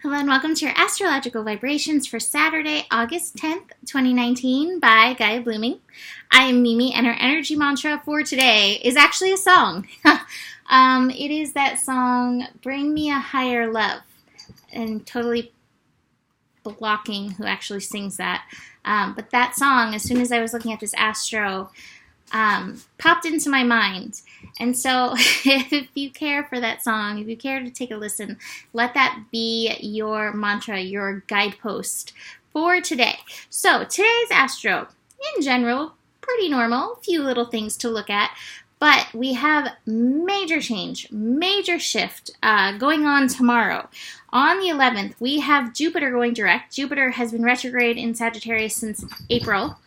Hello and welcome to your astrological vibrations for Saturday, August 10th, 2019 by Gaia Blooming. I am Mimi and our energy mantra for today is actually a song. It is that song, Bring Me a Higher Love, and totally blocking who actually sings that. But that song, as soon as I was looking at this astro, popped into my mind. And so if you care for that song, if you care to take a listen, let that be your mantra, your guidepost for today. So today's astro, in general, pretty normal, a few little things to look at, but we have major change, major shift going on tomorrow. On the 11th, we have Jupiter going direct. Jupiter has been retrograde in Sagittarius since April.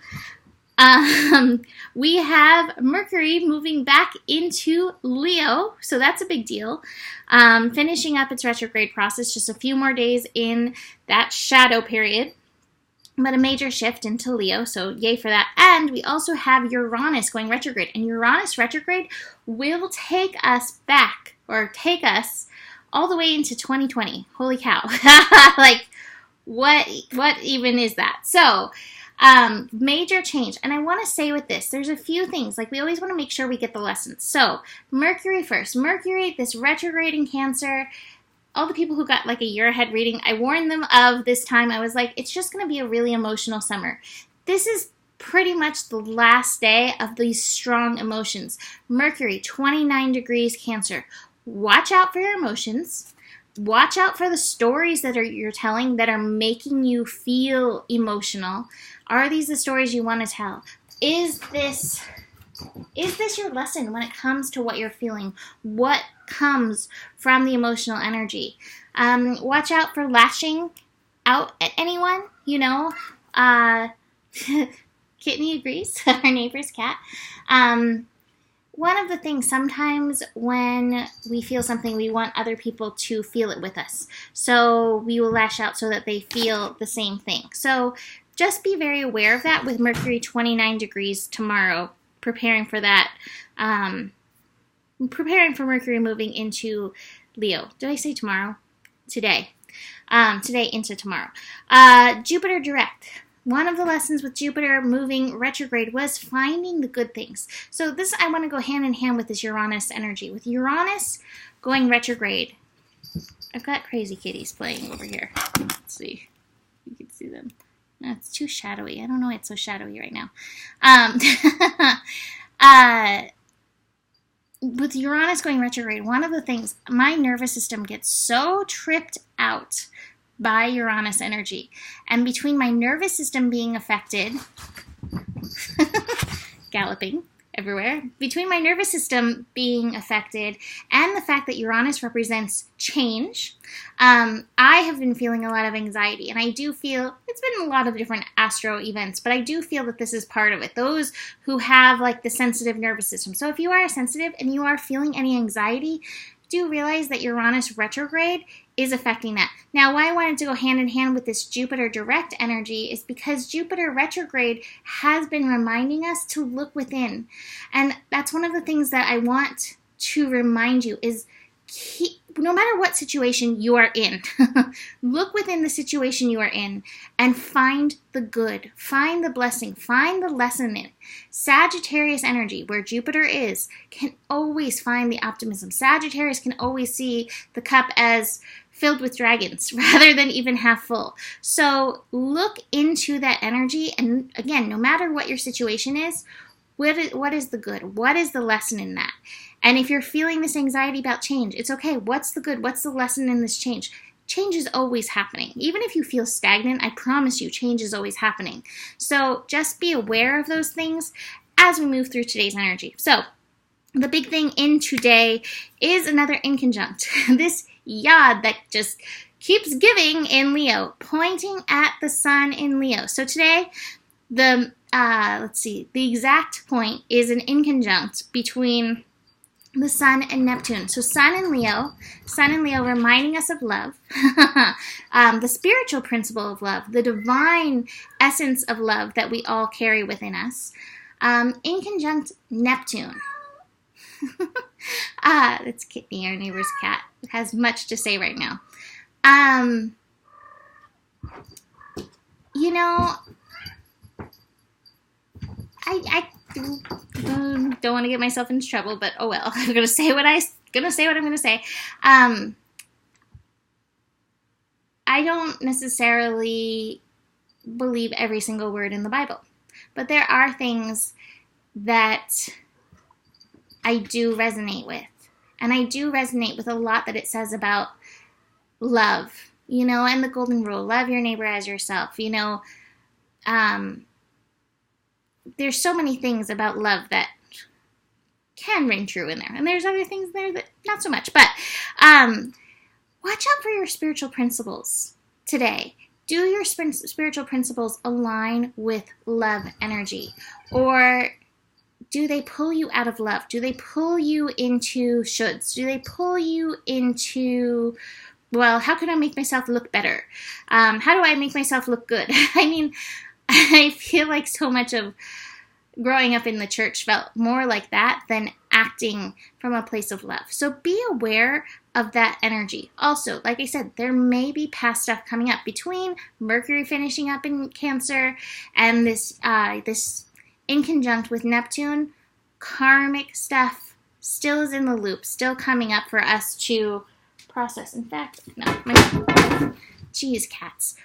We have Mercury moving back into Leo, so that's a big deal. Finishing up its retrograde process, just a few more days in that shadow period, but a major shift into Leo, so yay for that. And we also have Uranus going retrograde, and Uranus retrograde will take us back, or take us all the way into 2020. Holy cow. Like, what even is that? So, major change. And I want to say with this, there's a few things, like we always want to make sure we get the lessons. So Mercury first. Mercury, this retrograde in Cancer, all the people who got like a year ahead reading, I warned them of this time. I was like, it's just going to be a really emotional summer. This is pretty much the last day of these strong emotions. Mercury, 29 degrees Cancer. Watch out for your emotions. Watch out for the stories that you're telling that are making you feel emotional. Are these the stories you want to tell? Is this your lesson when it comes to what you're feeling? What comes from the emotional energy? Watch out for lashing out at anyone, Kidney agrees, our neighbor's cat. One of the things, sometimes when we feel something, we want other people to feel it with us. So we will lash out so that they feel the same thing. So just be very aware of that with Mercury 29 degrees tomorrow, preparing for that, preparing for Mercury moving into Leo. Did I say tomorrow? Today. Today into tomorrow. Jupiter direct. One of the lessons with Jupiter moving retrograde was finding the good things. So this, I want to go hand in hand with this Uranus energy. With Uranus going retrograde, I've got crazy kitties playing over here. Let's see. You can see them. No, it's too shadowy. I don't know why it's so shadowy right now. With Uranus going retrograde, one of the things, my nervous system gets so tripped out by Uranus energy. And between my nervous system being affected, galloping everywhere, between my nervous system being affected and the fact that Uranus represents change, I have been feeling a lot of anxiety. And I do feel, it's been a lot of different astro events, but I do feel that this is part of it. Those who have like the sensitive nervous system. So if you are sensitive and you are feeling any anxiety, do realize that Uranus retrograde is affecting that. Now, why I wanted to go hand in hand with this Jupiter direct energy is because Jupiter retrograde has been reminding us to look within. And that's one of the things that I want to remind you is no matter what situation you are in, look within the situation you are in and find the good, find the blessing, find the lesson in it. Sagittarius energy, where Jupiter is, can always find the optimism. Sagittarius can always see the cup as filled with dragons rather than even half full. So look into that energy, and again, no matter what your situation is, what is the good? What is the lesson in that? And if you're feeling this anxiety about change, it's okay. What's the good? What's the lesson in this change? Change is always happening. Even if you feel stagnant, I promise you, change is always happening. So just be aware of those things as we move through today's energy. So the big thing in today is another inconjunct. This yod that just keeps giving in Leo, pointing at the sun in Leo. So today, the exact point is an inconjunct between the Sun and Neptune. So Sun and Leo reminding us of love, the spiritual principle of love, the divine essence of love that we all carry within us, in conjunct Neptune. That's Kidney, our neighbor's cat. It has much to say right now. I don't want to get myself into trouble, but oh well. I'm gonna say what I'm gonna say. I don't necessarily believe every single word in the Bible, but there are things that I do resonate with, and I do resonate with a lot that it says about love, and the golden rule: love your neighbor as yourself. There's so many things about love that can ring true in there. And there's other things there that not so much. But watch out for your spiritual principles today. Do your spiritual principles align with love energy? Or do they pull you out of love? Do they pull you into shoulds? Do they pull you into, well, how can I make myself look better? How do I make myself look good? I feel like so much of growing up in the church felt more like that than acting from a place of love. So be aware of that energy. Also, like I said, there may be past stuff coming up between Mercury finishing up in Cancer and this in conjunct with Neptune. Karmic stuff still is in the loop, still coming up for us to process. In fact, geez, cats.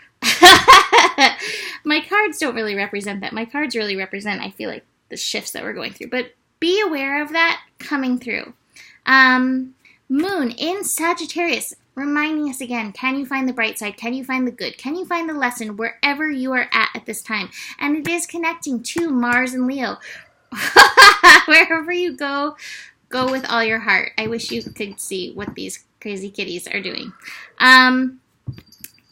My cards don't really represent that. My cards really represent, I feel like, the shifts that we're going through. But be aware of that coming through. Moon in Sagittarius, reminding us again, can you find the bright side? Can you find the good? Can you find the lesson wherever you are at this time? And it is connecting to Mars and Leo. Wherever you go with all your heart. I wish you could see what these crazy kitties are doing.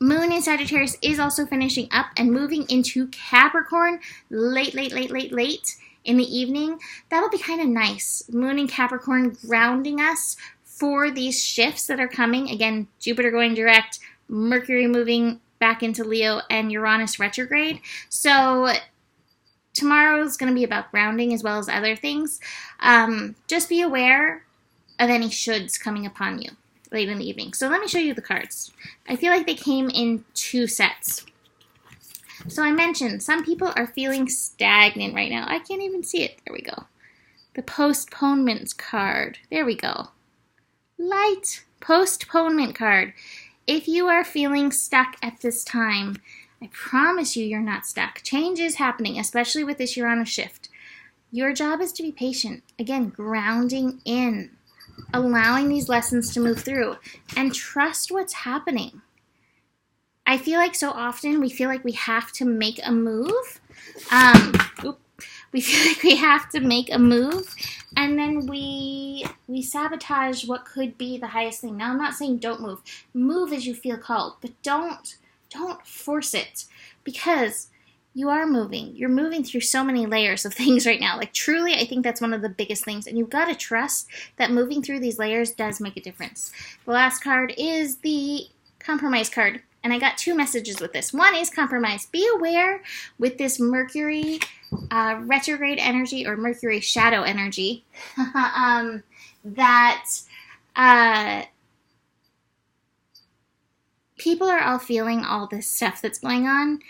Moon in Sagittarius is also finishing up and moving into Capricorn late in the evening. That'll be kind of nice. Moon in Capricorn grounding us for these shifts that are coming. Again, Jupiter going direct, Mercury moving back into Leo, and Uranus retrograde. So tomorrow is going to be about grounding as well as other things. Just be aware of any shoulds coming upon you late in the evening. So let me show you the cards. I feel like they came in 2 sets. So I mentioned some people are feeling stagnant right now. I can't even see it. There we go. The postponement card. There we go. Light postponement card. If you are feeling stuck at this time, I promise you're not stuck. Change is happening, especially with this Uranus shift. Your job is to be patient. Again, grounding in. Allowing these lessons to move through and trust what's happening. I feel like so often we feel like we have to make a move. We feel like we have to make a move, and then we sabotage what could be the highest thing. Now, I'm not saying don't move. Move as you feel called, but don't force it, because you are moving. You're moving through so many layers of things right now. Like, truly, I think that's one of the biggest things. And you've got to trust that moving through these layers does make a difference. The last card is the compromise card. And I got 2 messages with this. One is compromise. Be aware with this Mercury retrograde energy, or Mercury shadow energy, that people are all feeling all this stuff that's going on.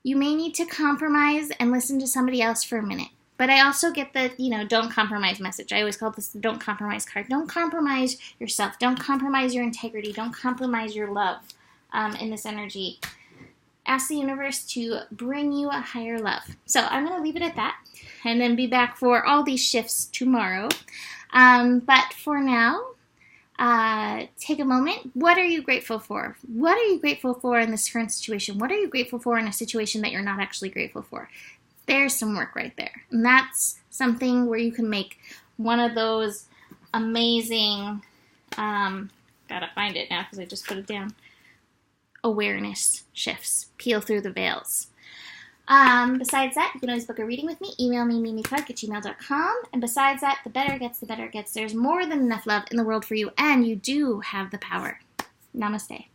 You may need to compromise and listen to somebody else for a minute. But I also get the, don't compromise message. I always call this the don't compromise card. Don't compromise yourself. Don't compromise your integrity. Don't compromise your love in this energy. Ask the universe to bring you a higher love. So I'm going to leave it at that and then be back for all these shifts tomorrow. But for now, take a moment. What are you grateful for? What are you grateful for in this current situation? What are you grateful for in a situation that you're not actually grateful for? There's some work right there. And that's something where you can make one of those amazing, gotta find it now because I just put it down, awareness shifts. Peel through the veils. Besides that, you can always book a reading with me. Email me, mimiclark@gmail.com. And besides that, the better it gets. There's more than enough love in the world for you, and you do have the power. Namaste.